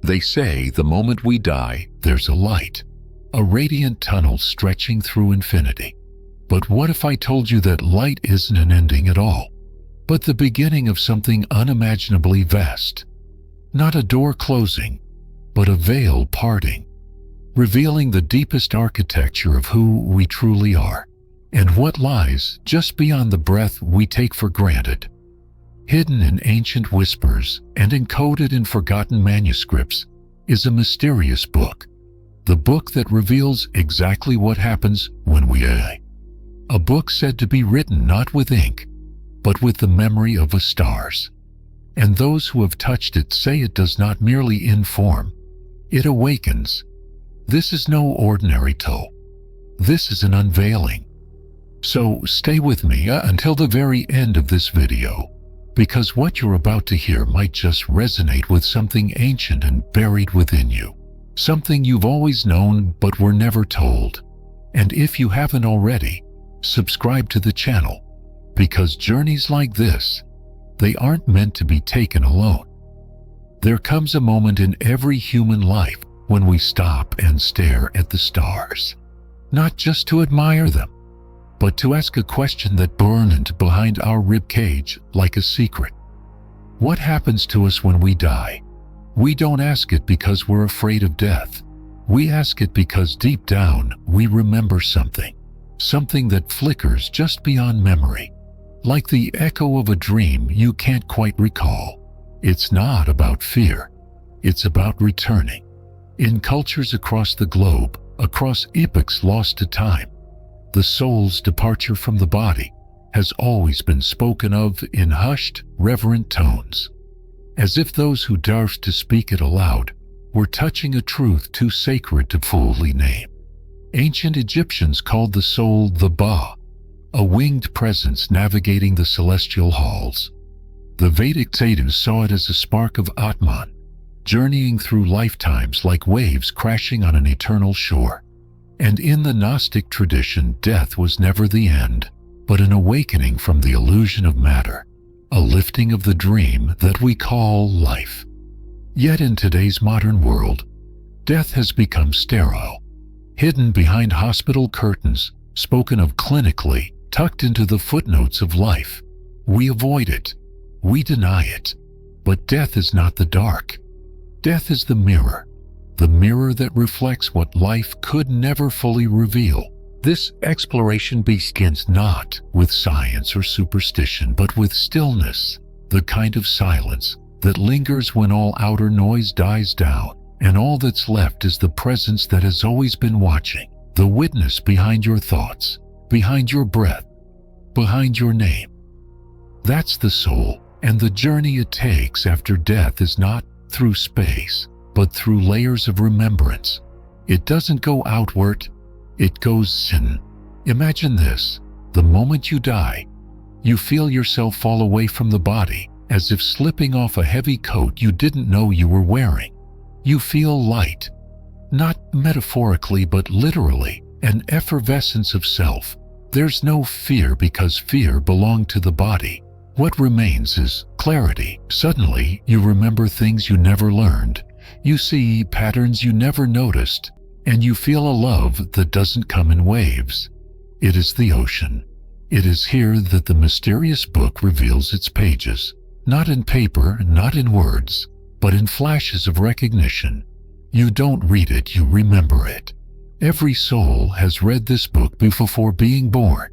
They say the moment we die, there's a light, a radiant tunnel stretching through infinity. But what if I told you that light isn't an ending at all, but the beginning of something unimaginably vast? Not a door closing, but a veil parting, revealing the deepest architecture of who we truly are, and what lies just beyond the breath we take for granted. Hidden in ancient whispers and encoded in forgotten manuscripts is a mysterious book, the book that reveals exactly what happens when we die. A book said to be written not with ink, but with the memory of the stars. And those who have touched it say it does not merely inform, it awakens. This is no ordinary toll. This is an unveiling. So stay with me until the very end of this video, because what you're about to hear might just resonate with something ancient and buried within you, something you've always known but were never told. And if you haven't already, subscribe to the channel, because journeys like this, they aren't meant to be taken alone. There comes a moment in every human life when we stop and stare at the stars, not just to admire them, but to ask a question that burned behind our ribcage like a secret. What happens to us when we die? We don't ask it because we're afraid of death. We ask it because deep down we remember something that flickers just beyond memory, like the echo of a dream you can't quite recall. It's not about fear, it's about returning. In cultures across the globe, across epochs lost to time, the soul's departure from the body has always been spoken of in hushed, reverent tones, as if those who dare to speak it aloud were touching a truth too sacred to fully name. Ancient Egyptians called the soul the Ba, a winged presence navigating the celestial halls. The Vedic sages saw it as a spark of Atman, journeying through lifetimes like waves crashing on an eternal shore. And in the Gnostic tradition, death was never the end, but an awakening from the illusion of matter, a lifting of the dream that we call life. Yet in today's modern world, death has become sterile, hidden behind hospital curtains, spoken of clinically, tucked into the footnotes of life. We avoid it, we deny it, but death is not the dark. Death is the mirror that reflects what life could never fully reveal. This exploration begins not with science or superstition, but with stillness, the kind of silence that lingers when all outer noise dies down, and all that's left is the presence that has always been watching, the witness behind your thoughts, behind your breath, behind your name. That's the soul, and the journey it takes after death is not through space, but through layers of remembrance. It doesn't go outward, it goes in. Imagine this: the moment you die, you feel yourself fall away from the body, as if slipping off a heavy coat you didn't know you were wearing. You feel light, not metaphorically but literally, an effervescence of self. There's no fear because fear belonged to the body. What remains is clarity. Suddenly, you remember things you never learned. You see patterns you never noticed, and you feel a love that doesn't come in waves. It is the ocean. It is here that the mysterious book reveals its pages, not in paper, not in words, but in flashes of recognition. You don't read it, you remember it. Every soul has read this book before being born,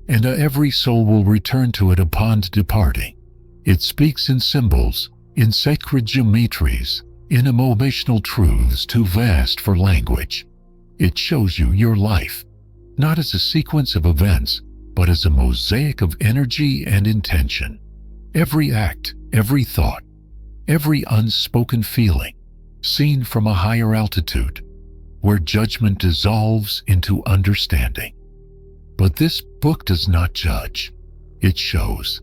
and every soul will return to it upon departing. It speaks in symbols, in sacred geometries, in emotional truths too vast for language. It shows you your life, not as a sequence of events, but as a mosaic of energy and intention. Every act, every thought, every unspoken feeling, seen from a higher altitude, where judgment dissolves into understanding. But this book does not judge, it shows.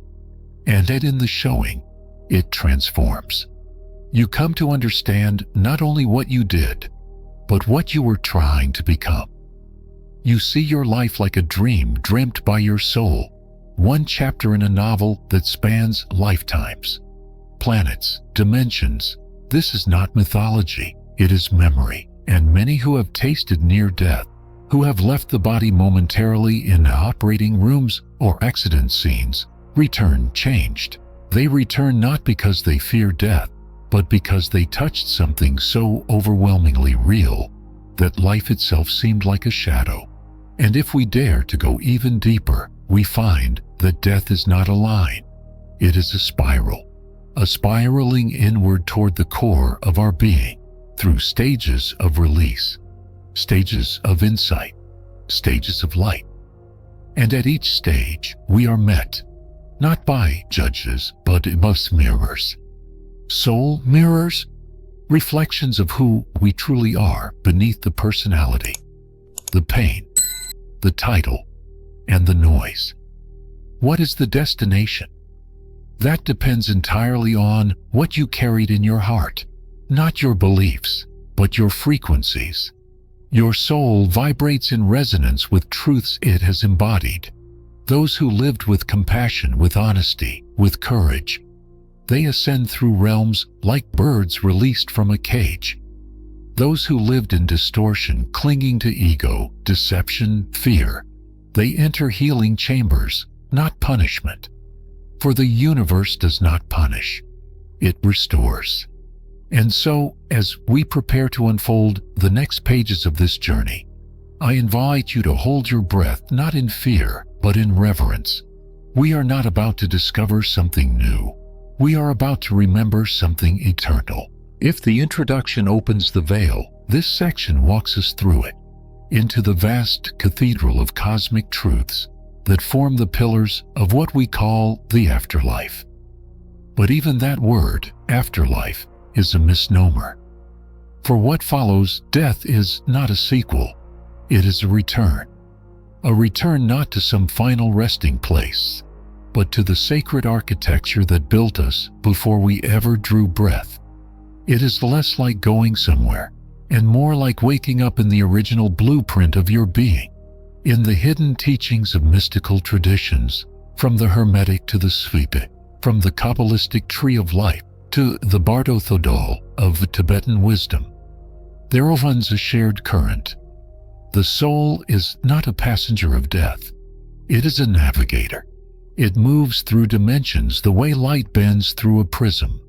And in the showing, it transforms. You come to understand not only what you did, but what you were trying to become. You see your life like a dream dreamt by your soul, one chapter in a novel that spans lifetimes, planets, dimensions, This is not mythology, it is memory, and many who have tasted near death, who have left the body momentarily in operating rooms or accident scenes, return changed. They return not because they fear death, but because they touched something so overwhelmingly real that life itself seemed like a shadow. And if we dare to go even deeper, we find that death is not a line. It is a spiral, a spiraling inward toward the core of our being, through stages of release, stages of insight, stages of light. And at each stage, we are met, not by judges, but by mirrors. Soul mirrors, reflections of who we truly are beneath the personality, the pain, the title, and the noise. What is the destination? That depends entirely on what you carried in your heart, not your beliefs, but your frequencies. Your soul vibrates in resonance with truths it has embodied. Those who lived with compassion, with honesty, with courage, they ascend through realms like birds released from a cage. Those who lived in distortion, clinging to ego, deception, fear, they enter healing chambers, not punishment. For the universe does not punish, it restores. And so, as we prepare to unfold the next pages of this journey, I invite you to hold your breath, not in fear, but in reverence. We are not about to discover something new. We are about to remember something eternal. If the introduction opens the veil, this section walks us through it, into the vast cathedral of cosmic truths that form the pillars of what we call the afterlife. But even that word, afterlife, is a misnomer. For what follows death is not a sequel, it is a return. A return not to some final resting place, but to the sacred architecture that built us before we ever drew breath. It is less like going somewhere, and more like waking up in the original blueprint of your being, in the hidden teachings of mystical traditions, from the Hermetic to the Svipic, from the Kabbalistic tree of life to the Bardo Thodol of Tibetan wisdom. There runs a shared current. The soul is not a passenger of death. It is a navigator. It moves through dimensions the way light bends through a prism.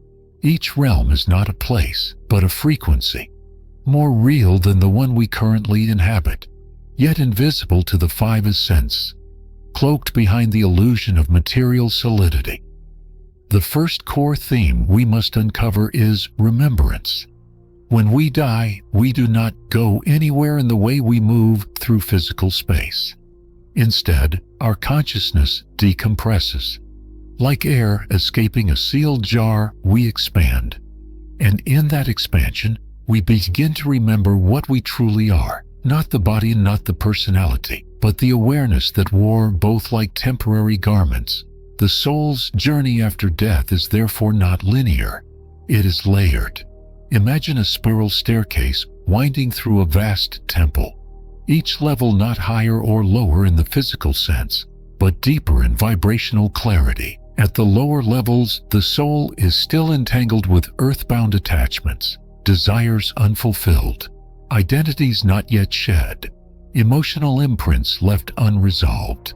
Each realm is not a place, but a frequency, more real than the one we currently inhabit, yet invisible to the five senses, cloaked behind the illusion of material solidity. The first core theme we must uncover is remembrance. When we die, we do not go anywhere in the way we move through physical space. Instead, our consciousness decompresses. Like air escaping a sealed jar, we expand. And in that expansion, we begin to remember what we truly are, not the body and not the personality, but the awareness that wore both like temporary garments. The soul's journey after death is therefore not linear. It is layered. Imagine a spiral staircase winding through a vast temple, each level not higher or lower in the physical sense, but deeper in vibrational clarity. At the lower levels, the soul is still entangled with earthbound attachments, desires unfulfilled, identities not yet shed, emotional imprints left unresolved.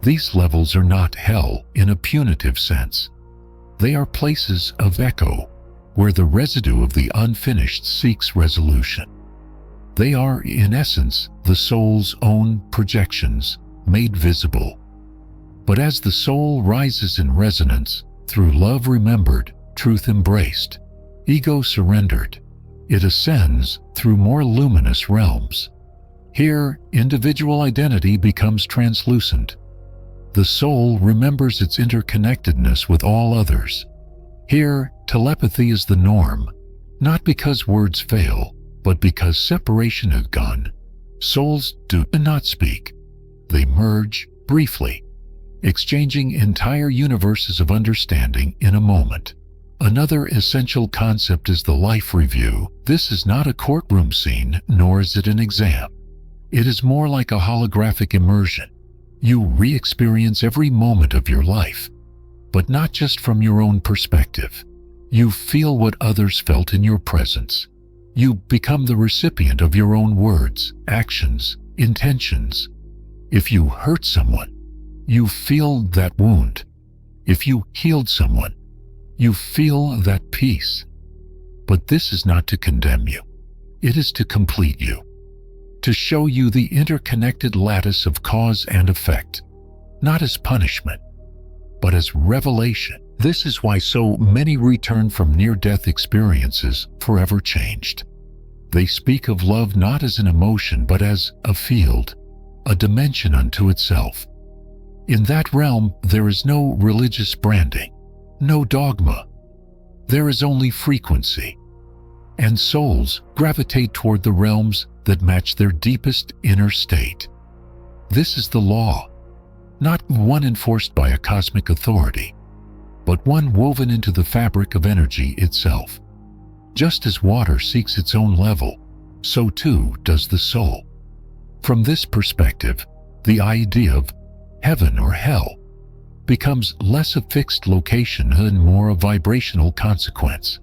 These levels are not hell in a punitive sense. They are places of echo, where the residue of the unfinished seeks resolution. They are, in essence, the soul's own projections, made visible. But as the soul rises in resonance, through love remembered, truth embraced, ego surrendered, it ascends through more luminous realms. Here, individual identity becomes translucent. The soul remembers its interconnectedness with all others. Here, telepathy is the norm, not because words fail, but because separation is gone. Souls do not speak. They merge briefly, exchanging entire universes of understanding in a moment. Another essential concept is the life review. This is not a courtroom scene, nor is it an exam. It is more like a holographic immersion. You re-experience every moment of your life, but not just from your own perspective. You feel what others felt in your presence. You become the recipient of your own words, actions, intentions. If you hurt someone, you feel that wound. If you healed someone, you feel that peace. But this is not to condemn you. It is to complete you, to show you the interconnected lattice of cause and effect, not as punishment, but as revelation. This is why so many return from near-death experiences forever changed. They speak of love not as an emotion, but as a field, a dimension unto itself. In that realm, there is no religious branding, no dogma. There is only frequency. And souls gravitate toward the realms that match their deepest inner state. This is the law, not one enforced by a cosmic authority, but one woven into the fabric of energy itself. Just as water seeks its own level, so too does the soul. From this perspective, the idea of heaven or hell becomes less a fixed location and more a vibrational consequence.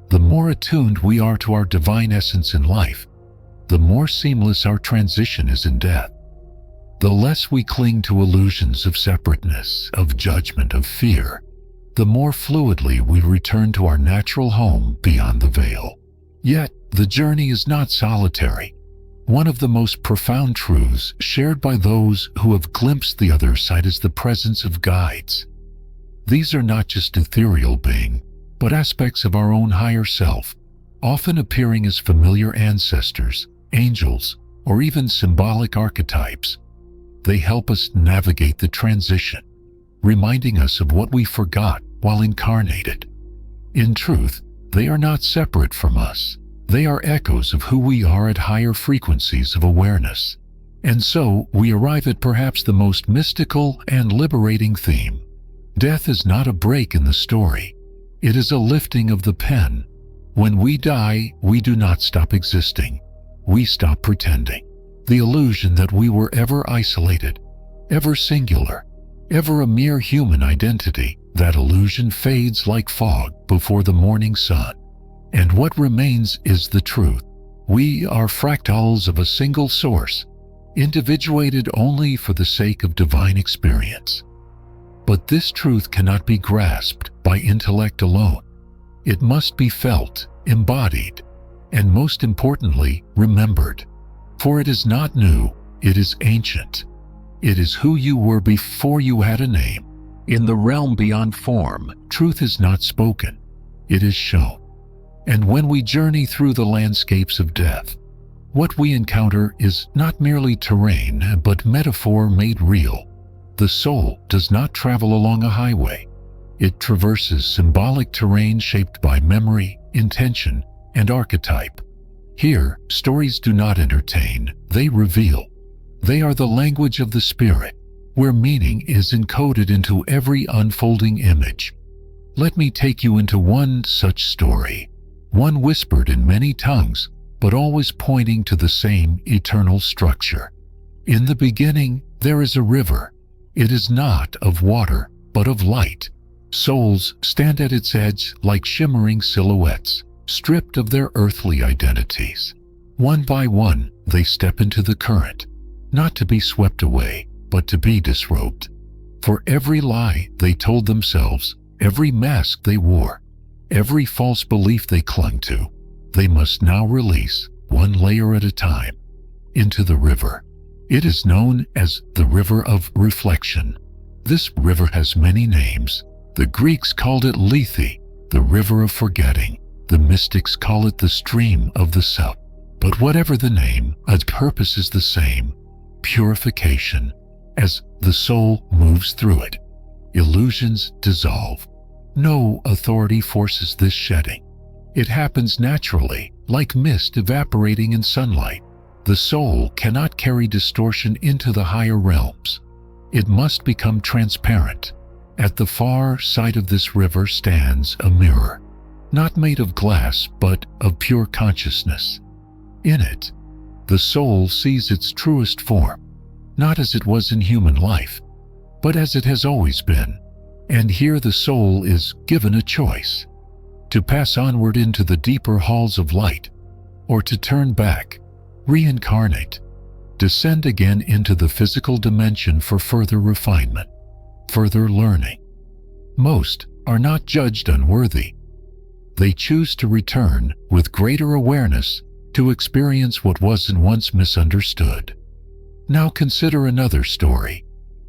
The more attuned we are to our divine essence in life, the more seamless our transition is in death. The less we cling to illusions of separateness, of judgment, of fear, the more fluidly we return to our natural home beyond the veil. Yet, the journey is not solitary. One of the most profound truths shared by those who have glimpsed the other side is the presence of guides. These are not just ethereal beings, but aspects of our own higher self, often appearing as familiar ancestors, angels, or even symbolic archetypes. They help us navigate the transition, reminding us of what we forgot while incarnated. In truth, they are not separate from us. They are echoes of who we are at higher frequencies of awareness. And so, we arrive at perhaps the most mystical and liberating theme. Death is not a break in the story. It is a lifting of the pen. When we die, we do not stop existing. We stop pretending. The illusion that we were ever isolated, ever singular, ever a mere human identity, that illusion fades like fog before the morning sun. And what remains is the truth. We are fractals of a single source, individuated only for the sake of divine experience. But this truth cannot be grasped by intellect alone. It must be felt, embodied, and most importantly, remembered. For it is not new, it is ancient. It is who you were before you had a name. In the realm beyond form, truth is not spoken, it is shown. And when we journey through the landscapes of death, what we encounter is not merely terrain, but metaphor made real. The soul does not travel along a highway. It traverses symbolic terrain shaped by memory, intention, and archetype. Here, stories do not entertain, they reveal. They are the language of the spirit, where meaning is encoded into every unfolding image. Let me take you into one such story, one whispered in many tongues, but always pointing to the same eternal structure. In the beginning, there is a river. It is not of water, but of light. Souls stand at its edge like shimmering silhouettes, stripped of their earthly identities. One by one, they step into the current, not to be swept away, but to be disrobed. For every lie they told themselves, every mask they wore, every false belief they clung to, they must now release, one layer at a time, into the river. It is known as the river of reflection. This river has many names. The Greeks called it Lethe, the river of forgetting. The mystics call it the stream of the self. But whatever the name, its purpose is the same: purification. As the soul moves through it, illusions dissolve. No authority forces this shedding. It happens naturally, like mist evaporating in sunlight. The soul cannot carry distortion into the higher realms. It must become transparent. At the far side of this river stands a mirror, not made of glass, but of pure consciousness. In it, the soul sees its truest form, not as it was in human life, but as it has always been. And here the soul is given a choice. to pass onward into the deeper halls of light, or to turn back, reincarnate, descend again into the physical dimension for further refinement, further learning. Most are not judged unworthy. They choose to return with greater awareness to experience what wasn't once misunderstood. Now consider another story.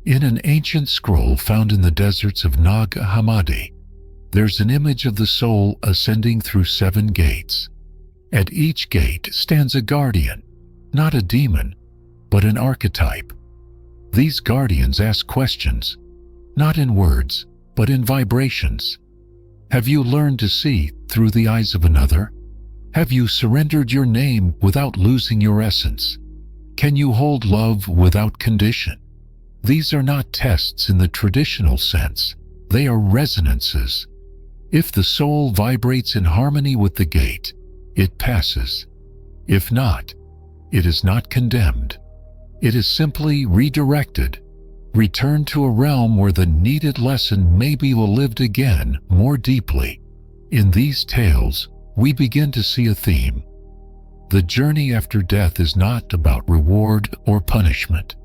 In an ancient scroll found in the deserts of Nag Hammadi, there's an image of the soul ascending through 7 gates. At each gate stands a guardian, not a demon, but an archetype. These guardians ask questions, not in words, but in vibrations. Have you learned to see through the eyes of another? Have you surrendered your name without losing your essence? Can you hold love without condition? These are not tests in the traditional sense. They are resonances. If the soul vibrates in harmony with the gate, it passes. If not, it is not condemned. It is simply redirected, returned to a realm where the needed lesson may be lived again more deeply. In these tales, we begin to see a theme. The journey after death is not about reward or punishment.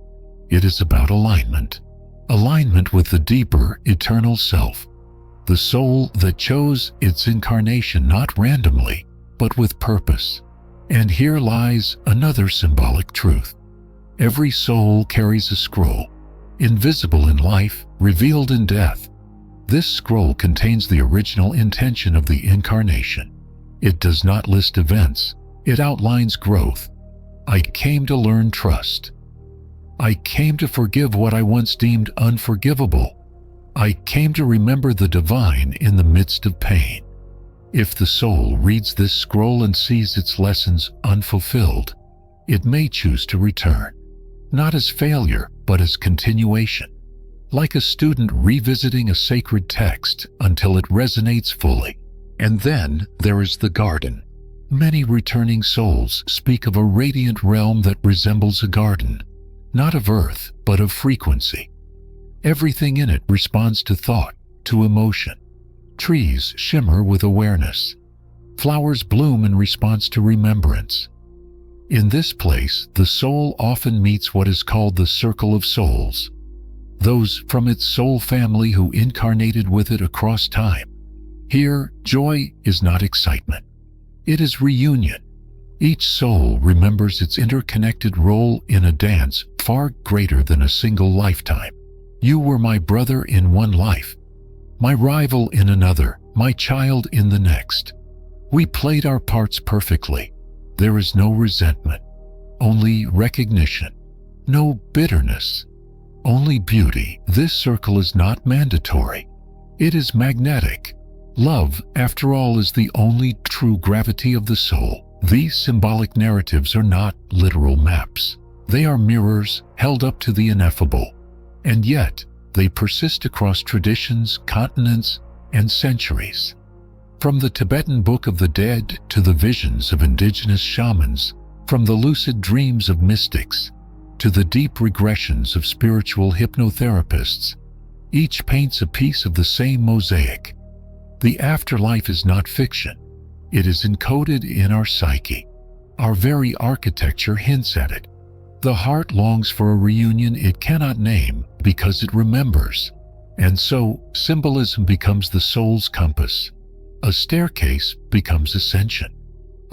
It is about alignment. Alignment with the deeper, eternal self. The soul that chose its incarnation not randomly, but with purpose. And here lies another symbolic truth. Every soul carries a scroll, invisible in life, revealed in death. This scroll contains the original intention of the incarnation. It does not list events. It outlines growth. I came to learn trust. I came to forgive what I once deemed unforgivable. I came to remember the divine in the midst of pain. If the soul reads this scroll and sees its lessons unfulfilled, it may choose to return, not as failure, but as continuation, like a student revisiting a sacred text until it resonates fully. And then there is the garden. Many returning souls speak of a radiant realm that resembles a garden, not of earth, but of frequency. Everything in it responds to thought, to emotion. Trees shimmer with awareness. Flowers bloom in response to remembrance. In this place, the soul often meets what is called the circle of souls, those from its soul family who incarnated with it across time. Here, joy is not excitement. It is reunion. Each soul remembers its interconnected role in a dance far greater than a single lifetime. You were my brother in one life, my rival in another, my child in the next. We played our parts perfectly. There is no resentment, only recognition, no bitterness, only beauty. This circle is not mandatory. It is magnetic. Love, after all, is the only true gravity of the soul. These symbolic narratives are not literal maps. They are mirrors held up to the ineffable. And yet, they persist across traditions, continents, and centuries. From the Tibetan Book of the Dead to the visions of indigenous shamans, from the lucid dreams of mystics to the deep regressions of spiritual hypnotherapists, each paints a piece of the same mosaic. The afterlife is not fiction. It is encoded in our psyche. Our very architecture hints at it. The heart longs for a reunion it cannot name because it remembers. And so, symbolism becomes the soul's compass. A staircase becomes ascension.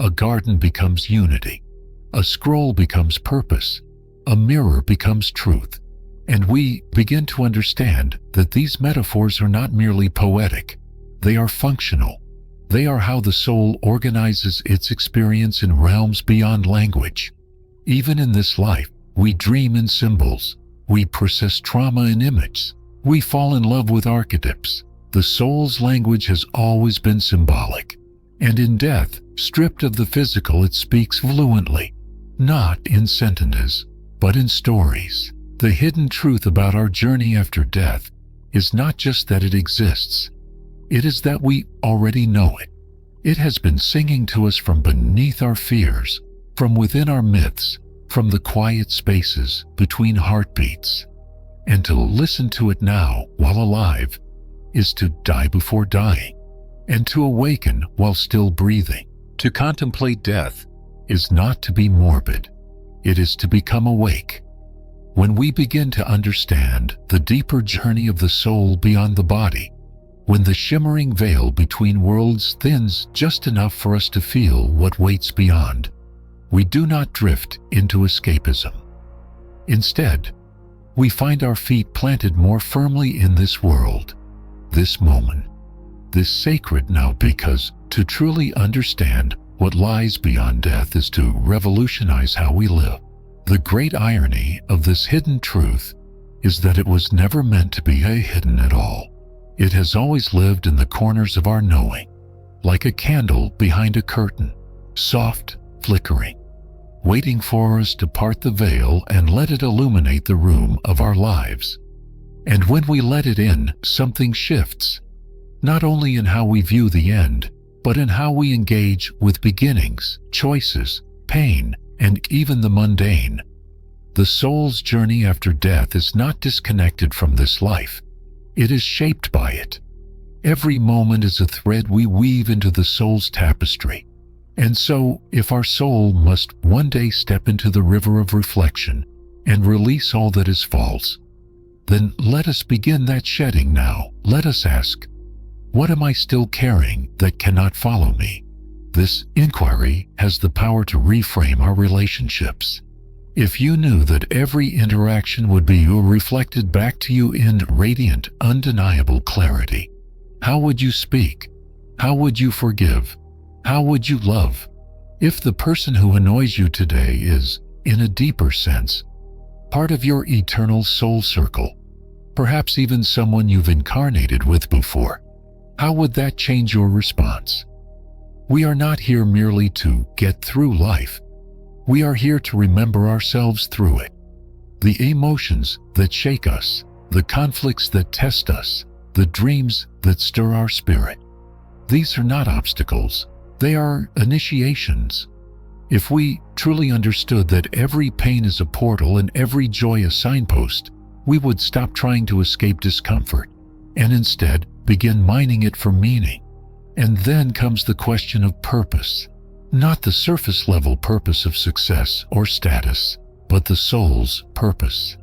A garden becomes unity. A scroll becomes purpose. A mirror becomes truth. And we begin to understand that these metaphors are not merely poetic. They are functional. They are how the soul organizes its experience in realms beyond language. Even in this life, we dream in symbols. We process trauma in images. We fall in love with archetypes. The soul's language has always been symbolic. And in death, stripped of the physical, it speaks fluently, not in sentences, but in stories. The hidden truth about our journey after death is not just that it exists. It is that we already know it. It has been singing to us from beneath our fears, from within our myths, from the quiet spaces between heartbeats. And to listen to it now, while alive, is to die before dying. and to awaken while still breathing. To contemplate death is not to be morbid. It is to become awake. When we begin to understand the deeper journey of the soul beyond the body, when the shimmering veil between worlds thins just enough for us to feel what waits beyond, we do not drift into escapism. Instead, we find our feet planted more firmly in this world, this moment, this sacred now, because to truly understand what lies beyond death is to revolutionize how we live. The great irony of this hidden truth is that it was never meant to be hidden at all. It has always lived in the corners of our knowing, like a candle behind a curtain, soft, flickering, waiting for us to part the veil and let it illuminate the room of our lives. And when we let it in, something shifts, not only in how we view the end, but in how we engage with beginnings, choices, pain, and even the mundane. The soul's journey after death is not disconnected from this life. It is shaped by it. Every moment is a thread we weave into the soul's tapestry. And so, if our soul must one day step into the river of reflection and release all that is false, then let us begin that shedding now. Let us ask, what am I still carrying that cannot follow me? This inquiry has the power to reframe our relationships. If you knew that every interaction would be reflected back to you in radiant, undeniable clarity, how would you speak? How would you forgive? How would you love? If the person who annoys you today is, in a deeper sense, part of your eternal soul circle, perhaps even someone you've incarnated with before, how would that change your response? We are not here merely to get through life. We are here to remember ourselves through it. The emotions that shake us, the conflicts that test us, the dreams that stir our spirit. These are not obstacles. They are initiations. If we truly understood that every pain is a portal and every joy a signpost, we would stop trying to escape discomfort and instead begin mining it for meaning. And then comes the question of purpose. Not the surface-level purpose of success or status, but the soul's purpose.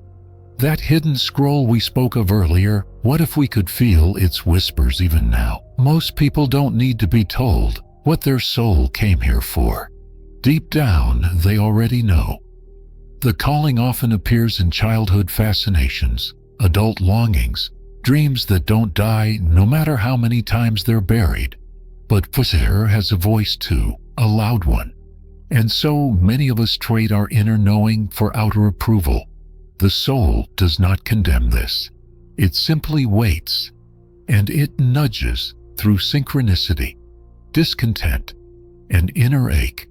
That hidden scroll we spoke of earlier, what if we could feel its whispers even now? Most people don't need to be told what their soul came here for. Deep down, they already know. The calling often appears in childhood fascinations, adult longings, dreams that don't die no matter how many times they're buried. But Fusir has a voice too, a loud one. And so many of us trade our inner knowing for outer approval. The soul does not condemn this. It simply waits, and it nudges through synchronicity, discontent, and inner ache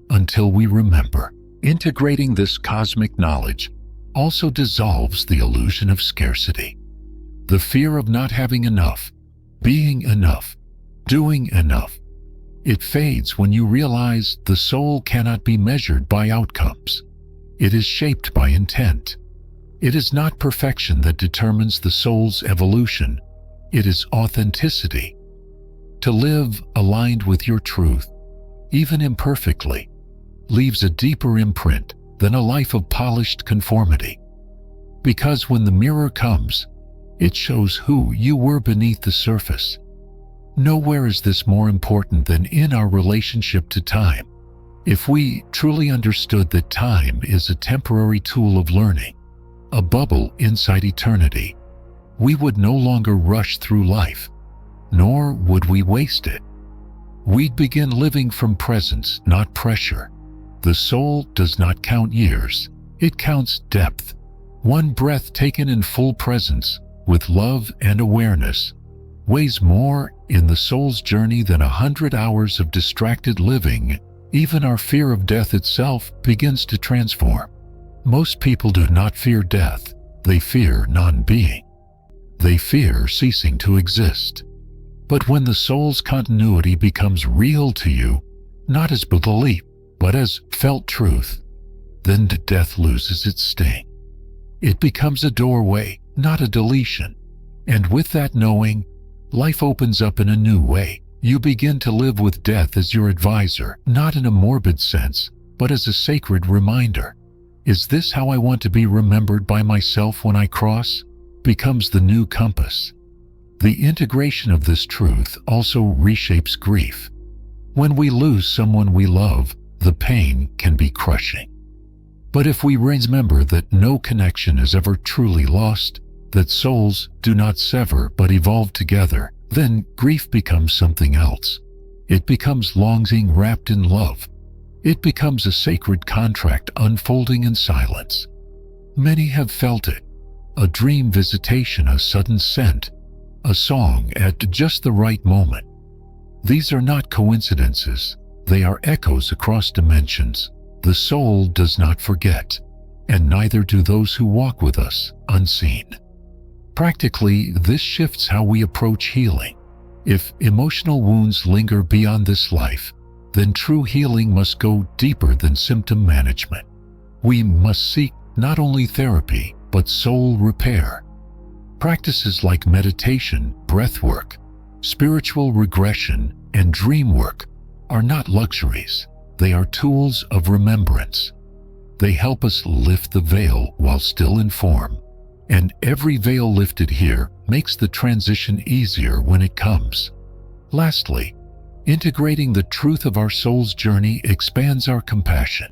until we remember. Integrating this cosmic knowledge also dissolves the illusion of scarcity. The fear of not having enough, being enough, doing enough. It fades when you realize the soul cannot be measured by outcomes. It is shaped by intent. It is not perfection that determines the soul's evolution. It is authenticity. To live aligned with your truth, even imperfectly, leaves a deeper imprint than a life of polished conformity. Because when the mirror comes, it shows who you were beneath the surface. Nowhere is this more important than in our relationship to time. If we truly understood that time is a temporary tool of learning, a bubble inside eternity, we would no longer rush through life, nor would we waste it. We'd begin living from presence, not pressure. The soul does not count years, it counts depth. One breath taken in full presence, with love and awareness, weighs more in the soul's journey than 100 hours of distracted living. Even our fear of death itself begins to transform. Most people do not fear death, they fear non-being. They fear ceasing to exist. But when the soul's continuity becomes real to you, not as belief, but as felt truth, then death loses its sting. It becomes a doorway, not a deletion. And with that knowing, life opens up in a new way. You begin to live with death as your advisor, not in a morbid sense, but as a sacred reminder. Is this how I want to be remembered by myself when I cross? Becomes the new compass. The integration of this truth also reshapes grief. When we lose someone we love, the pain can be crushing. But if we remember that no connection is ever truly lost, that souls do not sever but evolve together, then grief becomes something else. It becomes longing wrapped in love. It becomes a sacred contract unfolding in silence. Many have felt it. A dream visitation, a sudden scent, a song at just the right moment. These are not coincidences. They are echoes across dimensions. The soul does not forget, and neither do those who walk with us unseen. Practically, this shifts how we approach healing. If emotional wounds linger beyond this life, then true healing must go deeper than symptom management. We must seek not only therapy, but soul repair. Practices like meditation, breathwork, spiritual regression, and dream work are not luxuries. They are tools of remembrance. They help us lift the veil while still in form. And every veil lifted here makes the transition easier when it comes. Lastly, integrating the truth of our soul's journey expands our compassion.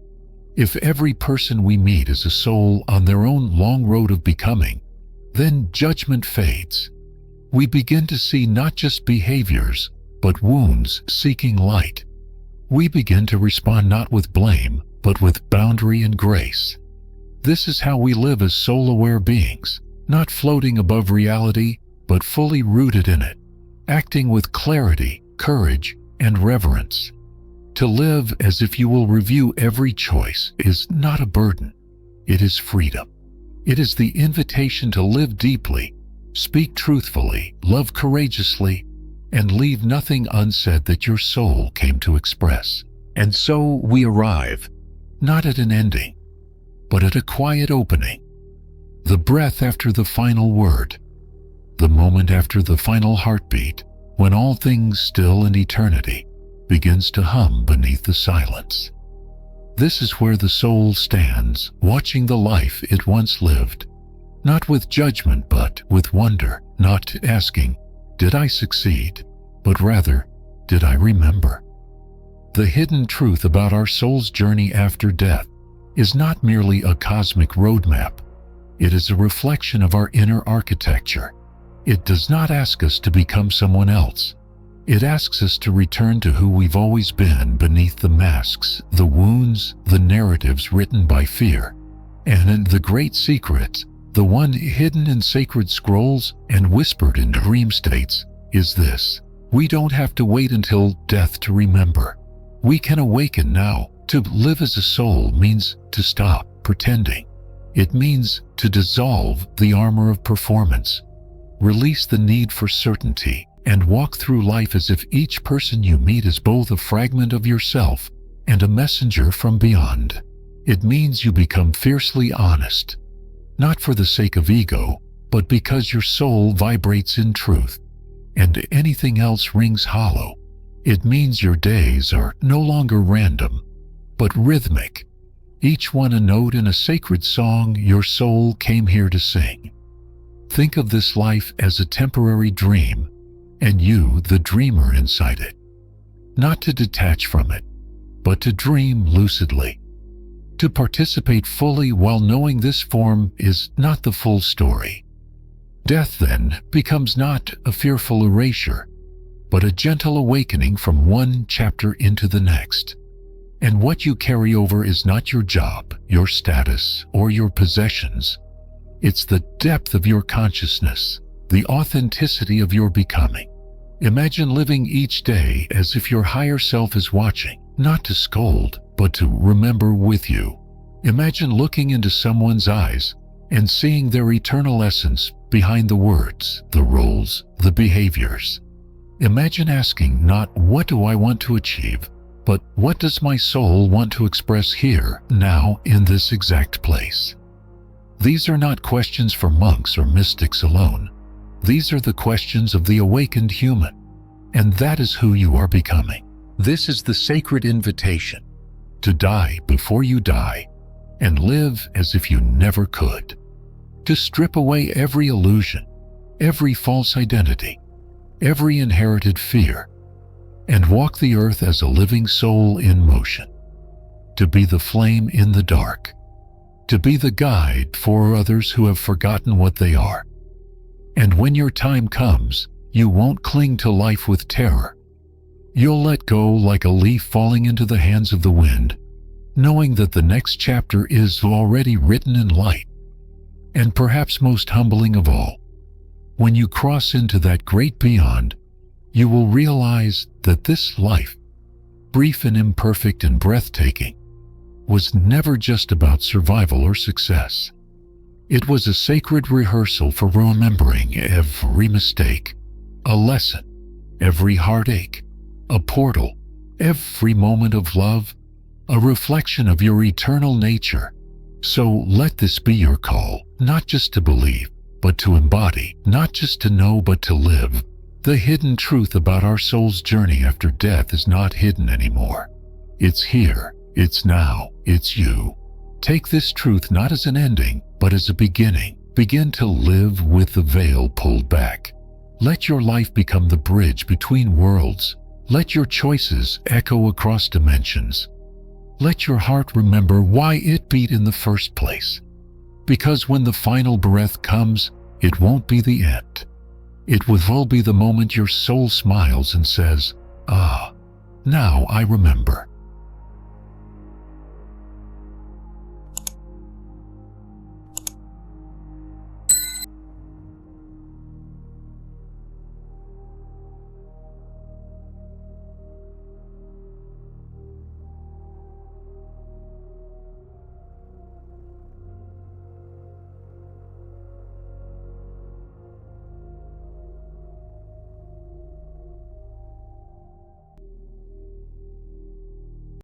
If every person we meet is a soul on their own long road of becoming, then judgment fades. We begin to see not just behaviors, but wounds seeking light. We begin to respond not with blame, but with boundary and grace. This is how we live as soul-aware beings, not floating above reality, but fully rooted in it, acting with clarity, courage, and reverence. To live as if you will review every choice is not a burden. It is freedom. It is the invitation to live deeply, speak truthfully, love courageously, and leave nothing unsaid that your soul came to express. And so we arrive, not at an ending, but at a quiet opening. The breath after the final word, the moment after the final heartbeat, when all things still and eternity begins to hum beneath the silence. This is where the soul stands, watching the life it once lived, not with judgment but with wonder, not asking, "Did I succeed?" but rather, "Did I remember?" The hidden truth about our soul's journey after death is not merely a cosmic roadmap. It is a reflection of our inner architecture. It does not ask us to become someone else. It asks us to return to who we've always been beneath the masks, the wounds, the narratives written by fear. And in the great secret, the one hidden in sacred scrolls and whispered in dream states, is this: we don't have to wait until death to remember. We can awaken now. To live as a soul means to stop pretending. It means to dissolve the armor of performance, release the need for certainty, and walk through life as if each person you meet is both a fragment of yourself and a messenger from beyond. It means you become fiercely honest, not for the sake of ego, but because your soul vibrates in truth, and anything else rings hollow. It means your days are no longer random, but rhythmic, each one a note in a sacred song your soul came here to sing. Think of this life as a temporary dream, and you the dreamer inside it. Not to detach from it, but to dream lucidly. To participate fully while knowing this form is not the full story. Death then becomes not a fearful erasure, but a gentle awakening from one chapter into the next. And what you carry over is not your job, your status, or your possessions. It's the depth of your consciousness, the authenticity of your becoming. Imagine living each day as if your higher self is watching, not to scold, but to remember with you. Imagine looking into someone's eyes and seeing their eternal essence behind the words, the roles, the behaviors. Imagine asking not "What do I want to achieve?" but "What does my soul want to express here, now, in this exact place?" These are not questions for monks or mystics alone. These are the questions of the awakened human. And that is who you are becoming. This is the sacred invitation to die before you die and live as if you never could. To strip away every illusion, every false identity, every inherited fear, and walk the earth as a living soul in motion. To be the flame in the dark. To be the guide for others who have forgotten what they are. And when your time comes, you won't cling to life with terror. You'll let go like a leaf falling into the hands of the wind, knowing that the next chapter is already written in light. And perhaps most humbling of all, when you cross into that great beyond, you will realize that this life, brief and imperfect and breathtaking, was never just about survival or success. It was a sacred rehearsal for remembering every mistake, a lesson, every heartache, a portal, every moment of love, a reflection of your eternal nature. So let this be your call, not just to believe, but to embody, not just to know, but to live. The hidden truth about our soul's journey after death is not hidden anymore. It's here, it's now, it's you. Take this truth not as an ending, but as a beginning. Begin to live with the veil pulled back. Let your life become the bridge between worlds. Let your choices echo across dimensions. Let your heart remember why it beat in the first place. Because when the final breath comes, it won't be the end. It will be the moment your soul smiles and says, "Ah, now I remember."